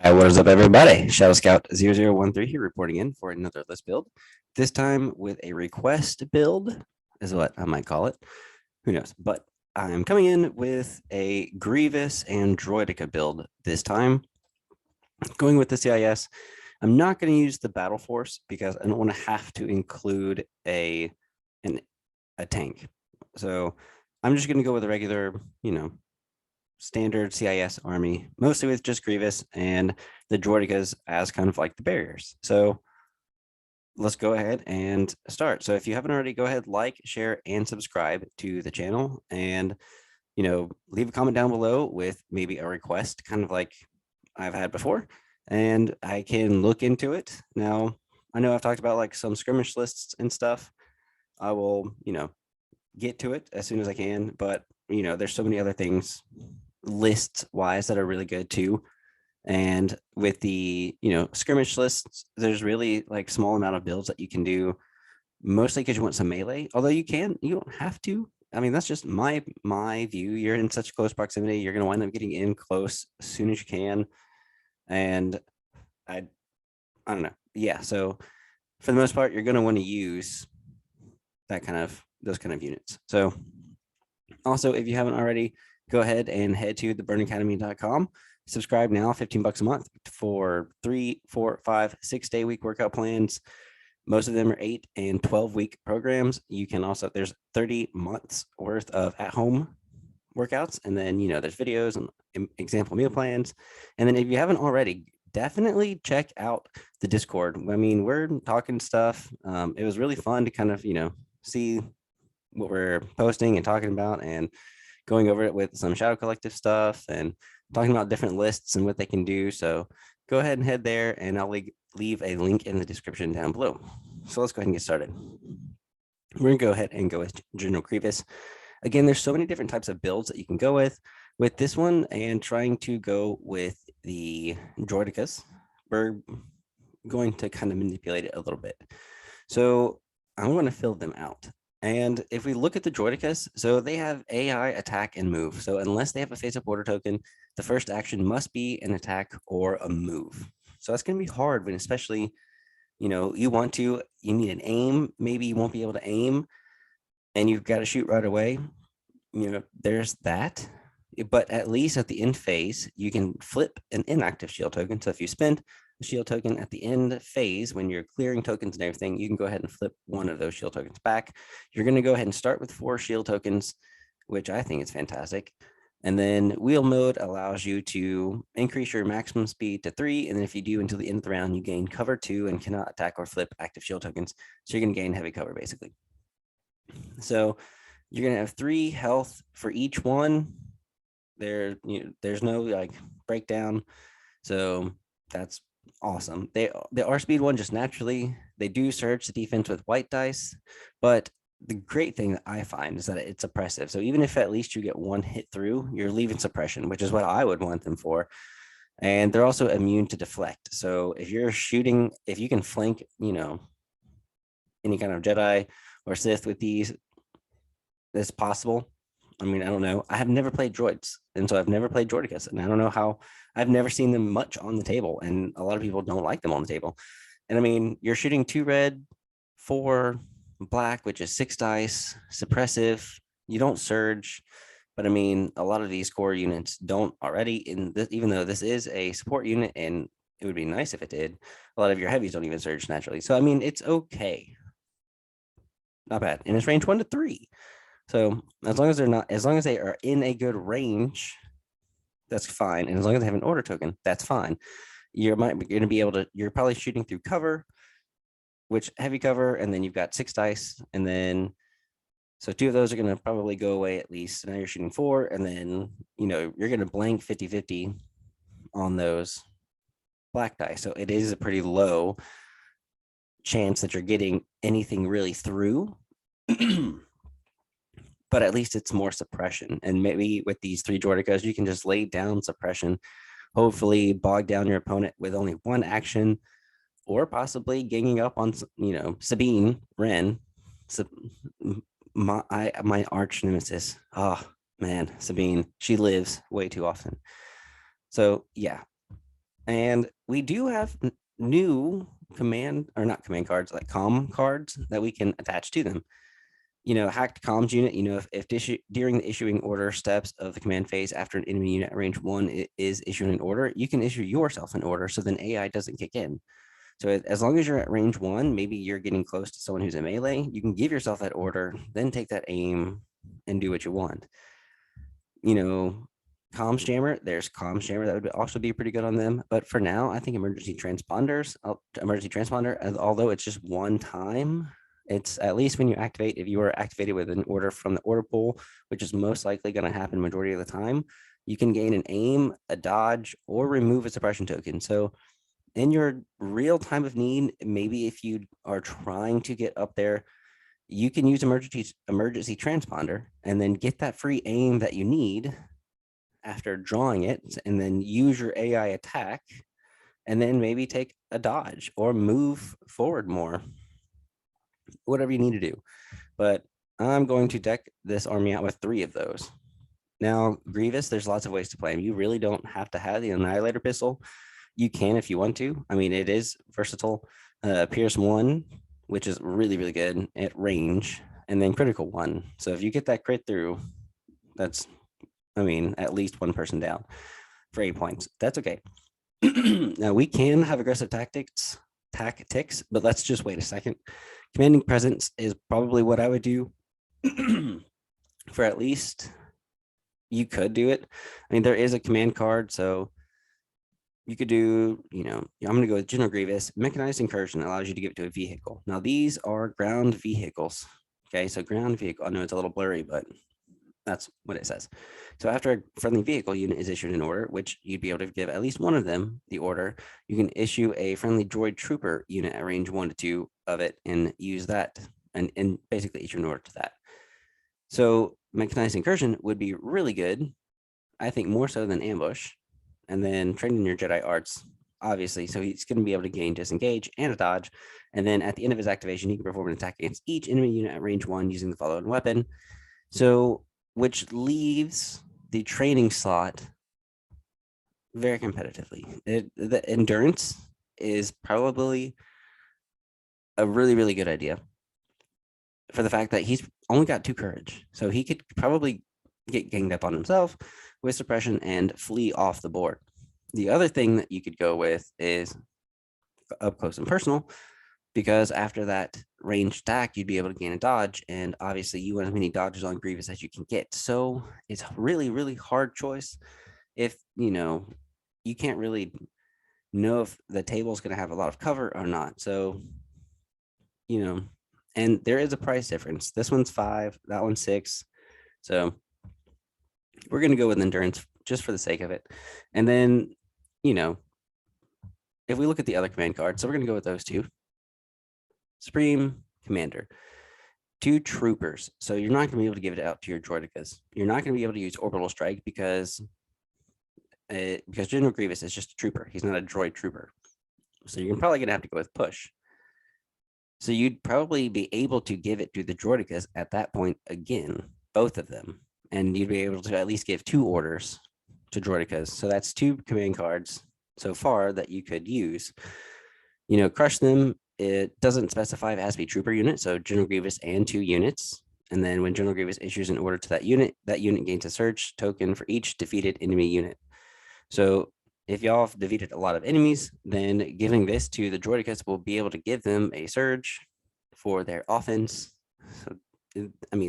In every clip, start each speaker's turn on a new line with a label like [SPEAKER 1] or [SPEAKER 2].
[SPEAKER 1] All right, what is up, everybody? Shadow Scout 0013 here, reporting in for another list build. This time with a request build, is what I might call it. Who knows? But I'm coming in with a Grievous and Droideka build this time. Going with the CIS. I'm not going to use the Battle Force because I don't want to have to include a tank. So I'm just going to go with a regular, standard CIS army, mostly with just Grievous and the Droidekas as kind of like the barriers. So let's go ahead and start. So if you haven't already, go ahead, like, share, and subscribe to the channel. And, leave a comment down below with maybe a request, kind of like I've had before, and I can look into it. Now, I know I've talked about like some skirmish lists and stuff. I will, get to it as soon as I can, but there's so many other things lists wise that are really good too. And with the, skirmish lists, there's really like small amount of builds that you can do, mostly because you want some melee, although you don't have to. I mean, that's just my view. You're in such close proximity, you're going to wind up getting in close as soon as you can. And I don't know. Yeah. So for the most part, you're going to want to use those kind of units. So also, if you haven't already, go ahead and head to theburnacademy.com. Subscribe now, $15 a month for 3, 4, 5, 6-day week workout plans. Most of them are 8 and 12-week programs. You can also, there's 30 months worth of at-home workouts. And then, there's videos and example meal plans. And then if you haven't already, definitely check out the Discord. I mean, we're talking stuff. It was really fun to kind of, see what we're posting and talking about and going over it with some Shadow Collective stuff and talking about different lists and what they can do. So go ahead and head there, and I'll leave a link in the description down below. So let's go ahead and get started. We're going to go ahead and go with General Grievous. Again, there's so many different types of builds that you can go with. With this one and trying to go with the Droidekas, we're going to kind of manipulate it a little bit. So I'm going to fill them out. And if we look at the Droidekas, so they have AI, attack, and move. So unless they have a face-up order token, the first action must be an attack or a move. So that's going to be hard when especially, you need an aim. Maybe you won't be able to aim and you've got to shoot right away. There's that. But at least at the end phase, you can flip an inactive shield token. So if you spend shield token at the end phase when you're clearing tokens and everything, you can go ahead and flip one of those shield tokens back. You're going to go ahead and start with 4 shield tokens, which I think is fantastic. And then wheel mode allows you to increase your maximum speed to 3. And then if you do until the end of the round, you gain cover 2 and cannot attack or flip active shield tokens. So you're going to gain heavy cover basically. So you're going to have 3 health for each one. There's no like breakdown. So that's awesome. The R speed one just naturally, they do surge the defense with white dice, but the great thing that I find is that it's oppressive. So even if at least you get 1 hit through, you're leaving suppression, which is what I would want them for. And they're also immune to deflect. So if you're shooting, if you can flank, any kind of Jedi or Sith with these, it's possible. I mean, I don't know. I have never played droids, and so I've never played Droidekas, and I don't know how. I've never seen them much on the table, and a lot of people don't like them on the table. And I mean, you're shooting 2 red, 4 black, which is 6 dice, suppressive. You don't surge, but I mean, a lot of these core units don't already. In this, even though this is a support unit, and it would be nice if it did. A lot of your heavies don't even surge naturally. So I mean, it's okay, not bad, and it's range 1 to 3. So as long as they are in a good range, that's fine. And as long as they have an order token, that's fine. You're going to be able to, you're probably shooting through cover, which heavy cover, and then you've got 6 dice. And then, so 2 of those are going to probably go away at least. So now you're shooting 4, and then, you're going to blank 50-50 on those black dice. So it is a pretty low chance that you're getting anything really through. But at least it's more suppression. And maybe with these 3 Droidekas, you can just lay down suppression, hopefully bog down your opponent with only 1 action, or possibly ganging up on, Sabine Wren, my arch nemesis. Oh man, Sabine, she lives way too often. So yeah, And we do have new command or not command cards, like comm cards that we can attach to them. Hacked comms unit, if during the issuing order steps of the command phase after an enemy unit at range 1 is issuing an order, you can issue yourself an order so then AI doesn't kick in. So as long as you're at range 1, maybe you're getting close to someone who's a melee, you can give yourself that order, then take that aim and do what you want. Comms jammer, there's comms jammer that would also be pretty good on them. But for now, I think emergency transponder, although it's just one time, it's at least when you activate, if you are activated with an order from the order pool, which is most likely going to happen majority of the time, you can gain an aim, a dodge, or remove a suppression token. So in your real time of need, maybe if you are trying to get up there, you can use emergency transponder and then get that free aim that you need after drawing it, and then use your AI attack, and then maybe take a dodge or move forward more, whatever you need to do. But I'm going to deck this army out with 3 of those. Now, Grievous, there's lots of ways to play him. You really don't have to have the Annihilator pistol. You can if you want to. I mean, it is versatile. Pierce 1, which is really, really good at range, and then critical 1. So if you get that crit through, that's, at least one person down for 8 points. That's okay. Now we can have aggressive tactics, but let's just wait a second. Commanding presence is probably what I would do for at least, you could do it. There is a command card, so you could do, I'm going to go with General Grievous. Mechanized Incursion allows you to give it to a vehicle. Now these are ground vehicles. Okay, so ground vehicle, I know it's a little blurry, but that's what it says. So after a friendly vehicle unit is issued an order, which you'd be able to give at least one of them the order, you can issue a friendly droid trooper unit at range 1 to 2 of it and use that and basically issue an order to that. So mechanized incursion would be really good, I think more so than ambush. And then training your Jedi arts, obviously. So he's going to be able to gain disengage and a dodge. And then at the end of his activation, he can perform an attack against each enemy unit at range 1 using the following weapon. So, which leaves the training slot very competitively. The endurance is probably a really, really good idea for the fact that he's only got 2 courage. So he could probably get ganged up on himself with suppression and flee off the board. The other thing that you could go with is up close and personal, because after that range stack, you'd be able to gain a dodge. And obviously you want as many dodges on Grievous as you can get. So it's really, really hard choice. If, you can't really know if the table is going to have a lot of cover or not. So, and there is a price difference. This one's 5, that one's 6. So we're going to go with endurance just for the sake of it. And then, if we look at the other command cards, so we're going to go with those 2. Supreme Commander, 2 troopers. So you're not going to be able to give it out to your Droidekas. You're not going to be able to use orbital strike because General Grievous is just a trooper. He's not a droid trooper. So you're probably going to have to go with push. So you'd probably be able to give it to the Droidekas at that point again, both of them. And you'd be able to at least give 2 orders to Droidekas. So that's 2 command cards so far that you could use. Crush them. It doesn't specify if it has to be trooper unit. So General Grievous and 2 units. And then when General Grievous issues an order to that unit gains a surge token for each defeated enemy unit. So if y'all have defeated a lot of enemies, then giving this to the Droidekas will be able to give them a surge for their offense. So,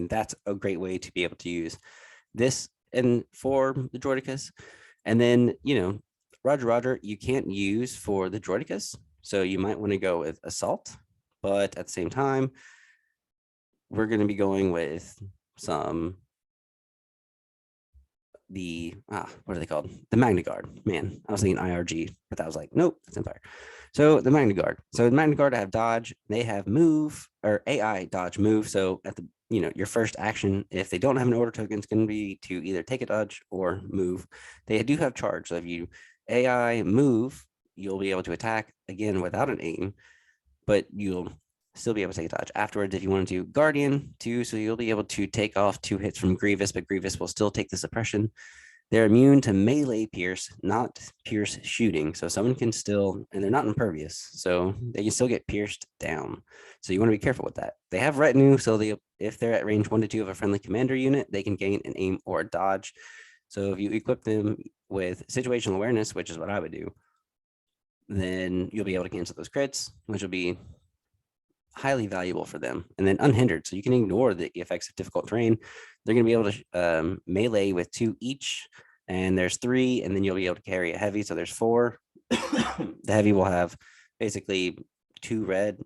[SPEAKER 1] that's a great way to be able to use this and for the Droidekas. And then, Roger, you can't use for the Droidekas. So you might want to go with assault, but at the same time, we're going to be going with some what are they called? The Magna Guard. Man, I was thinking IRG, but I was like, nope, that's Empire. So the Magna Guard. So the Magna Guard have dodge. They have move or AI dodge move. So at the your first action, if they don't have an order token, it's going to be to either take a dodge or move. They do have charge. So if you AI move, you'll be able to attack again without an aim, but you'll still be able to take a dodge afterwards if you want to. Guardian too, so you'll be able to take off 2 hits from Grievous, but Grievous will still take the suppression. They're immune to melee pierce, not pierce shooting. So someone can still, and they're not impervious, so they can still get pierced down. So you want to be careful with that. They have retinue, so if they're at range 1 to 2 of a friendly commander unit, they can gain an aim or a dodge. So if you equip them with situational awareness, which is what I would do, then you'll be able to cancel those crits, which will be highly valuable for them. And then unhindered, so you can ignore the effects of difficult terrain. They're going to be able to melee with 2 each, and there's 3, and then you'll be able to carry a heavy, so there's 4. The heavy will have basically 2 red,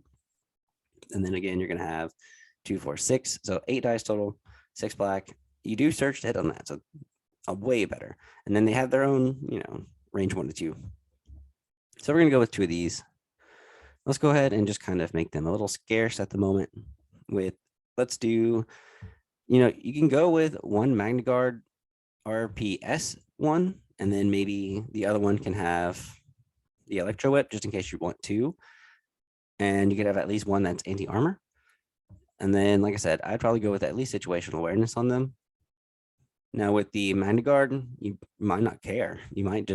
[SPEAKER 1] and then again you're going to have 2, 4, 6, so 8 dice total, 6 black. You do search to hit on that, so way better. And then they have their own, range 1 to 2. So we're going to go with 2 of these. Let's go ahead and just kind of make them a little scarce at the moment with, let's do, you can go with 1 Magnagard RPS one, and then maybe the other one can have the Electro Whip just in case you want to. And you could have at least one that's anti-armor. And then, like I said, I'd probably go with at least situational awareness on them. Now with the Magnagard, you might not care. You might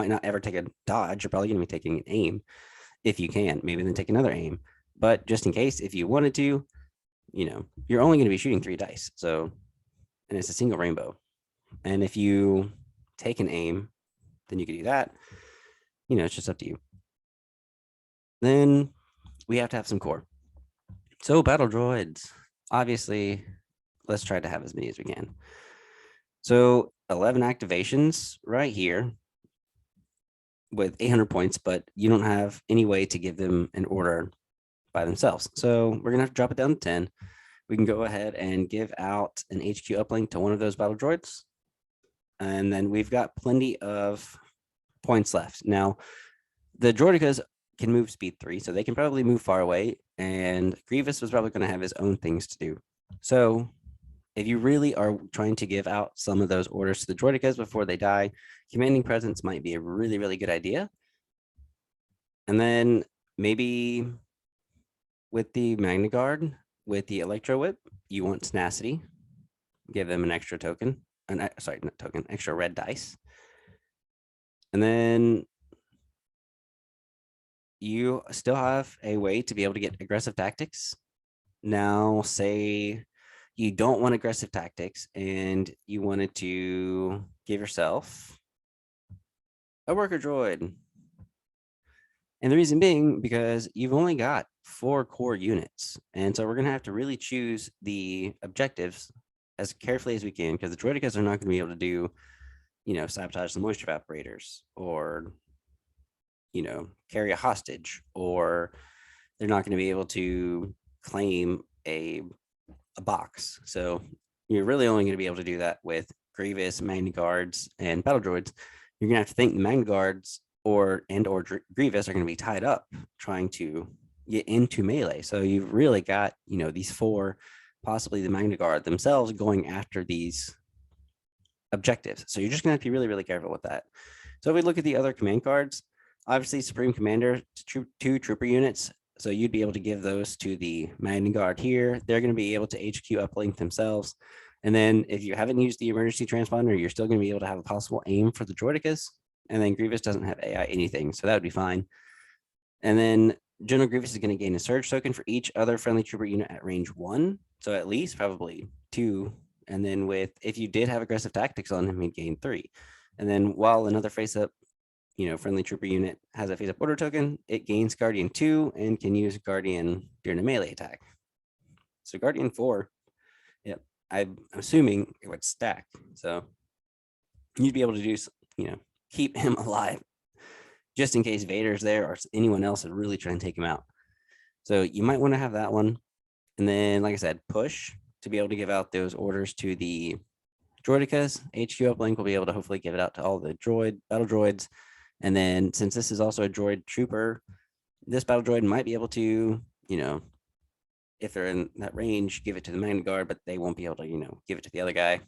[SPEAKER 1] not ever take a dodge. You're probably going to be taking an aim if you can, maybe then take another aim. But just in case, if you wanted to, you're only going to be shooting 3 dice. So, and it's a single rainbow. And if you take an aim, then you could do that. It's just up to you. Then we have to have some core. So battle droids, obviously, let's try to have as many as we can. So 11 activations right here with 800 points, but you don't have any way to give them an order by themselves. So we're going to have to drop it down to 10. We can go ahead and give out an HQ uplink to one of those battle droids. And then we've got plenty of points left. Now, the Droidekas can move speed 3, so they can probably move far away. And Grievous was probably going to have his own things to do. So if you really are trying to give out some of those orders to the Droidekas before they die, commanding presence might be a really, really good idea. And then maybe with the Magnagard, with the Electro Whip, you want tenacity. Give them an extra token. Extra red dice. And then you still have a way to be able to get aggressive tactics. Now, say you don't want aggressive tactics and you wanted to give yourself a worker droid. And the reason being because you've only got 4 core units. And so we're going to have to really choose the objectives as carefully as we can, because the Droidekas are not going to be able to do, sabotage the moisture evaporators, or, carry a hostage, or they're not going to be able to claim a box. So you're really only going to be able to do that with Grievous, Magnaguards, and battle droids. You're going to have to think the Magnaguards or Grievous are going to be tied up trying to get into melee. So you've really got, these 4, possibly the Magnagard themselves, going after these objectives. So you're just going to have to be really, really careful with that. So if we look at the other command cards, obviously Supreme Commander, 2 trooper units. So you'd be able to give those to the Magnagard here. They're going to be able to HQ uplink themselves. And then if you haven't used the emergency transponder, you're still going to be able to have a possible aim for the Droidekas. And then Grievous doesn't have AI anything, so that would be fine. And then General Grievous is going to gain a surge token for each other friendly trooper unit at range 1. So at least probably 2. And then if you did have aggressive tactics on him, he'd gain 3. And then while another face-up, friendly trooper unit has a face-up order token, it gains Guardian 2 and can use Guardian during a melee attack. So Guardian 4, yep, I'm assuming it would stack. So you'd be able to do, keep him alive just in case Vader's there or anyone else is really trying to take him out. So you might want to have that one. And then, like I said, push to be able to give out those orders to the Droidekas. HQ uplink will be able to hopefully give it out to all the battle droids. And then since this is also a droid trooper, this battle droid might be able to, if they're in that range, give it to the Magnagard, but they won't be able to, give it to the other guy.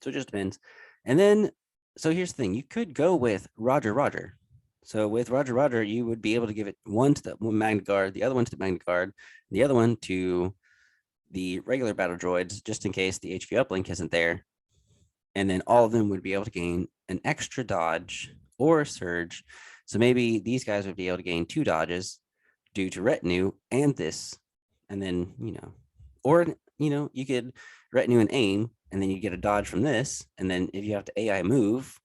[SPEAKER 1] So it just depends. And then, so here's the thing, you could go with Roger, Roger. So with Roger, Roger, you would be able to give it one to the Magnagard, the other one to the Magnagard, the other one to the regular battle droids, just in case the HQ uplink isn't there. And then all of them would be able to gain an extra dodge or a surge. So maybe these guys would be able to gain 2 dodges due to retinue and this. And then, or, you could retinue and aim, and then you get a dodge from this. And then if you have to AI move,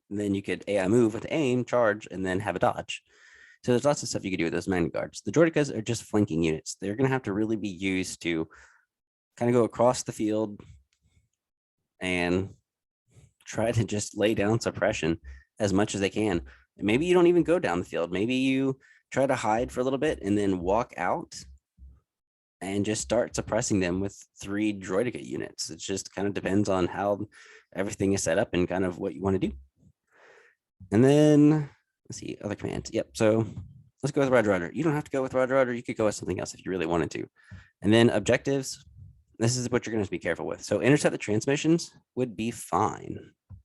[SPEAKER 1] then you could AI move with aim, charge, and then have a dodge. So there's lots of stuff you could do with those Magna Guards. The Droidekas are just flanking units. They're going to have to really be used to kind of go across the field and try to just lay down suppression as much as they can. Maybe you don't even go down the field. Maybe you try to hide for a little bit and then walk out and just start suppressing them with 3 Droideka units. It just kind of depends on how everything is set up and kind of what you want to do. And then let's see, other commands. Yep. So let's go with Rudder. You don't have to go with Rudder. You could go with something else if you really wanted to. And then objectives. This is what you're going to be careful with. So intercept the transmissions would be fine.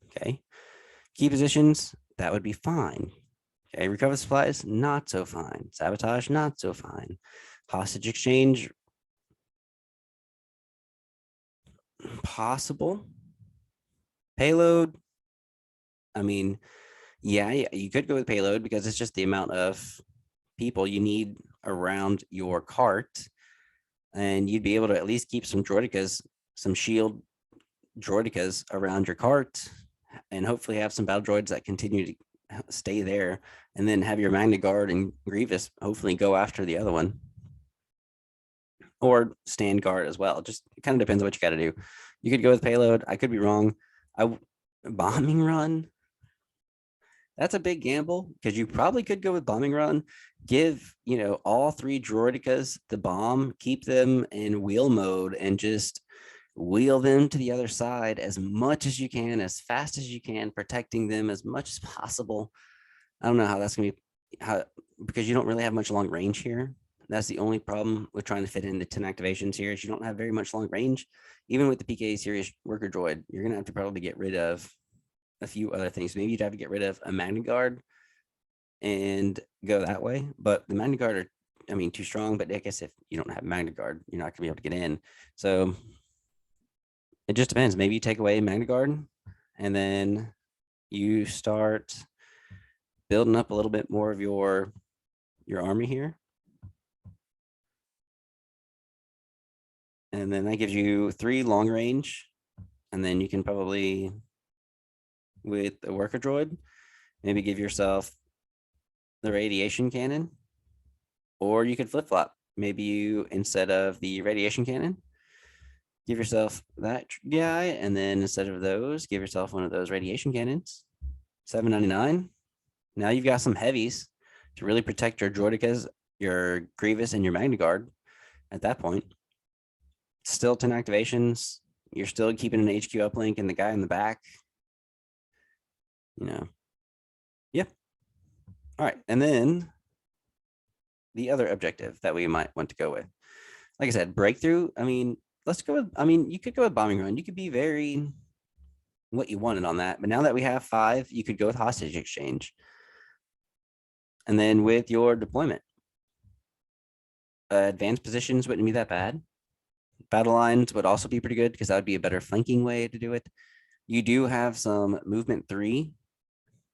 [SPEAKER 1] Okay. Key positions, that would be fine. Okay. Recover supplies, not so fine. Sabotage, not so fine. Hostage exchange, possible. Payload, I mean, yeah, you could go with payload because it's just the amount of people you need around your cart. And you'd be able to at least keep some Droidekas, some shield Droidekas around your cart, and hopefully have some battle droids that continue to stay there, and then have your Magna Guard and Grievous hopefully go after the other one. Or stand guard as well. Just it kind of depends on what you got to do. You could go with payload. I could be wrong. Bombing run. That's a big gamble because you probably could go with bombing run, give, all 3 Droidekas the bomb, keep them in wheel mode and just wheel them to the other side as much as you can, as fast as you can, protecting them as much as possible. I don't know how that's going to be, because you don't really have much long range here. That's the only problem with trying to fit in the 10 activations here is you don't have very much long range. Even with the PK series worker droid, you're going to have to probably get rid of a few other things. Maybe you'd have to get rid of a Magna Guard and go that way. But the Magna Guard are, too strong. But I guess if you don't have Magna Guard, you're not going to be able to get in. So it just depends. Maybe you take away Magna Guard and then you start building up a little bit more of your army here. And then that gives you 3 long range. And then you can probably, with a worker droid, maybe give yourself the radiation cannon, or you could flip flop. Maybe you, instead of the radiation cannon, give yourself that guy, and then instead of those, give yourself one of those radiation cannons. $7.99. Now you've got some heavies to really protect your Droidekas, your Grievous, and your Magna Guard. At that point, still 10 activations. You're still keeping an HQ uplink and the guy in the back. Yeah. All right, and then the other objective that we might want to go with, like I said, breakthrough. Let's go with, you could go with bombing run. You could be very what you wanted on that. But now that we have 5, you could go with hostage exchange. And then with your deployment, advanced positions wouldn't be that bad. Battle lines would also be pretty good because that would be a better flanking way to do it. You do have some movement 3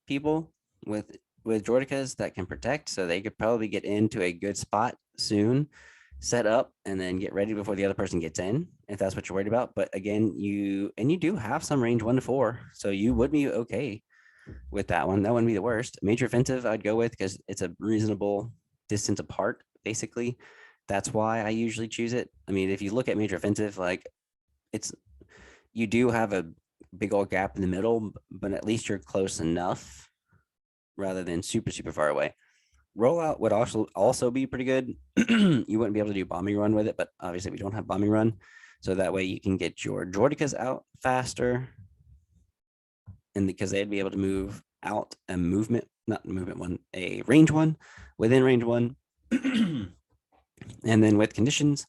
[SPEAKER 1] people with Droidekas that can protect, so they could probably get into a good spot soon, set up, and then get ready before the other person gets in, if that's what you're worried about. But again, you do have some range 1 to 4, so you would be okay with that one. That wouldn't be the worst. Major offensive I'd go with because it's a reasonable distance apart, basically. That's why I usually choose it. If you look at major offensive, like you do have a big old gap in the middle, but at least you're close enough rather than super, super far away. Rollout would also be pretty good. You wouldn't be able to do bombing run with it, but obviously we don't have bombing run. So that way you can get your Droidekas out faster. And because they'd be able to move out a movement, not movement 1, a range 1, within range 1. And then with conditions,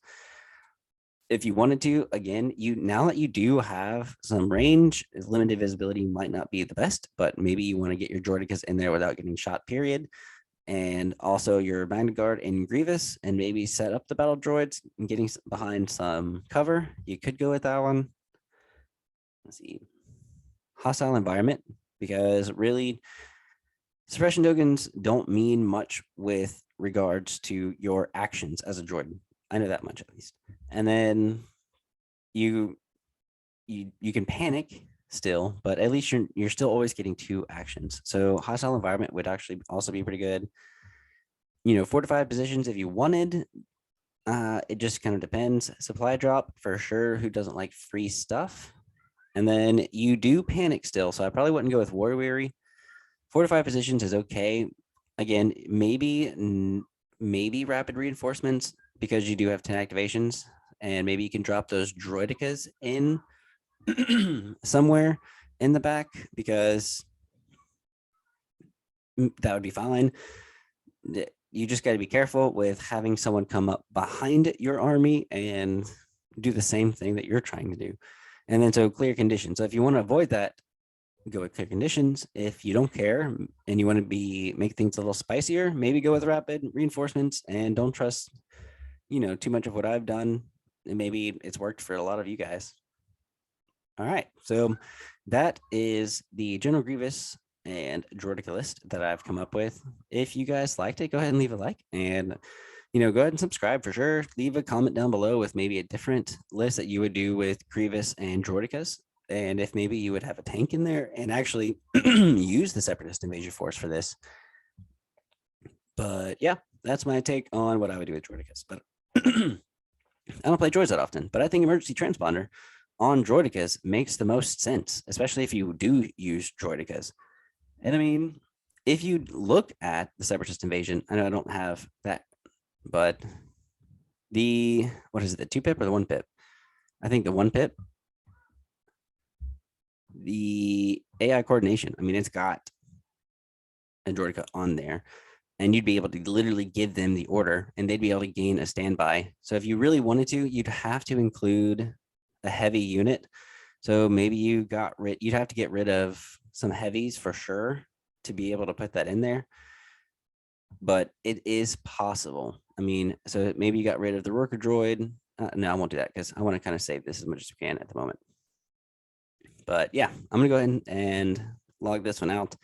[SPEAKER 1] if you wanted to, again, now that you do have some range, limited visibility might not be the best, but maybe you want to get your Droidekas in there without getting shot, period. And also your Magna Guard and Grievous, and maybe set up the battle droids and getting behind some cover. You could go with that one. Let's see. hostile environment, because really suppression tokens don't mean much with regards to your actions as a droid. I know that much at least. And then you you can panic still, but at least you're still always getting 2 actions. So hostile environment would actually also be pretty good. Fortified positions if you wanted. It just kind of depends. Supply drop for sure. Who doesn't like free stuff? And then you do panic still, so I probably wouldn't go with War Weary. Fortified positions is okay. Again, maybe rapid reinforcements, because you do have 10 activations, and maybe you can drop those Droidekas in somewhere in the back, because that would be fine. You just got to be careful with having someone come up behind your army and do the same thing that you're trying to do. And then so clear conditions. So if you want to avoid that, go with clear conditions. If you don't care and you want to make things a little spicier, maybe go with rapid reinforcements, and don't trust, too much of what I've done. And maybe it's worked for a lot of you guys. All right, so that is the General Grievous and Droideka list that I've come up with. If you guys liked it, go ahead and leave a like, and go ahead and subscribe for sure. Leave a comment down below with maybe a different list that you would do with Grievous and Droidekas, and if maybe you would have a tank in there and actually use the Separatist Invasion Force for this. But yeah, that's my take on what I would do with Droidekas. But I don't play droids that often, but I think Emergency Transponder on Droidekas makes the most sense, especially if you do use Droidekas. And I mean, if you look at the Separatist Invasion, I know I don't have that, but what is it, the 2-pip or the 1-pip? I think the 1-pip, the AI coordination, I mean, it's got a Droideka on there, and you'd be able to literally give them the order and they'd be able to gain a standby. So if you really wanted to, you'd have to include a heavy unit. So maybe you'd have to get rid of some heavies for sure to be able to put that in there. But it is possible. I mean, so maybe you got rid of the worker droid. No, I won't do that because I want to kind of save this as much as we can at the moment. But yeah, I'm going to go ahead and log this one out.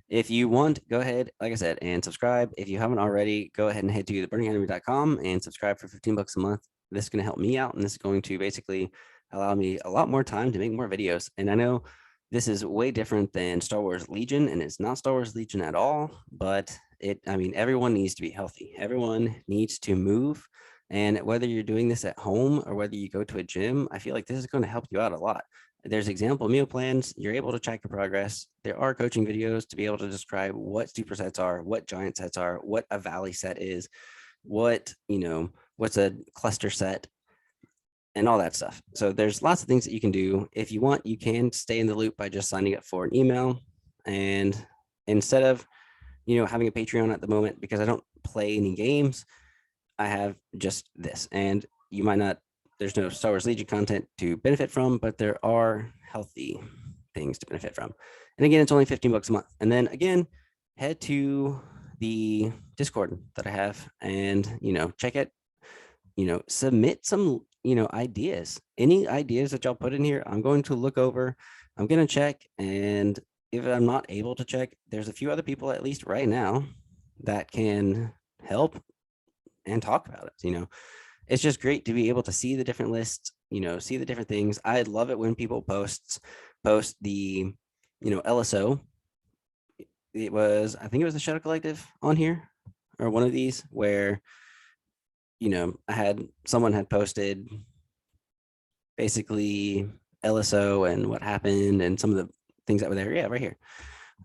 [SPEAKER 1] If you want, go ahead, like I said, and subscribe. If you haven't already, go ahead and head to theburningacademy.com and subscribe for $15 a month. This is going to help me out, and this is going to basically allow me a lot more time to make more videos. And I know this is way different than Star Wars Legion, and it's not Star Wars Legion at all, but everyone needs to be healthy. Everyone needs to move. And whether you're doing this at home or whether you go to a gym, I feel like this is going to help you out a lot. There's example meal plans. You're able to track your progress. There are coaching videos to be able to describe what supersets are, what giant sets are, what a valley set is, what's a cluster set, and all that stuff. So there's lots of things that you can do. If you want, you can stay in the loop by just signing up for an email. And instead of, having a Patreon at the moment, because I don't play any games, I have just this. And you might not, there's no Star Wars Legion content to benefit from, but there are healthy things to benefit from. And again, it's only $15 a month. And then again, head to the Discord that I have and, check it, submit some, ideas. Any ideas that y'all put in here, I'm going to look over, I'm going to check. And if I'm not able to check, there's a few other people, at least right now, that can help and talk about it. It's just great to be able to see the different lists, see the different things. I love it when people post the, LSO. I think it was the Shadow Collective on here, or one of these, where, someone had posted basically LSO and what happened and some of the things that were there. Yeah, right here.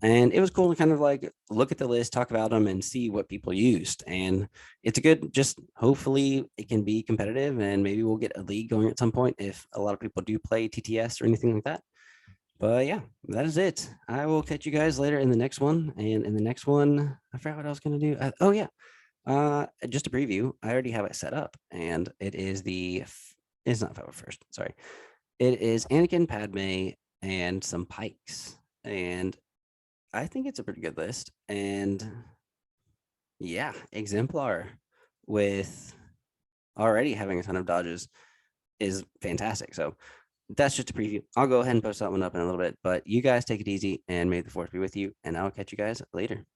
[SPEAKER 1] And it was cool to kind of like look at the list, talk about them, and see what people used. And it's a good, just hopefully it can be competitive, and maybe we'll get a league going at some point if a lot of people do play TTS or anything like that. But yeah, that is it. I will catch you guys later in the next one. And in the next one, I forgot what I was going to do. Oh yeah. Just a preview. I already have it set up, and it is it's not February 1st. Sorry. It is Anakin, Padme, and some Pikes. And I think it's a pretty good list. And yeah, Exemplar with already having a ton of dodges is fantastic. So that's just a preview. I'll go ahead and post that one up in a little bit, but you guys take it easy and may the force be with you, and I'll catch you guys later.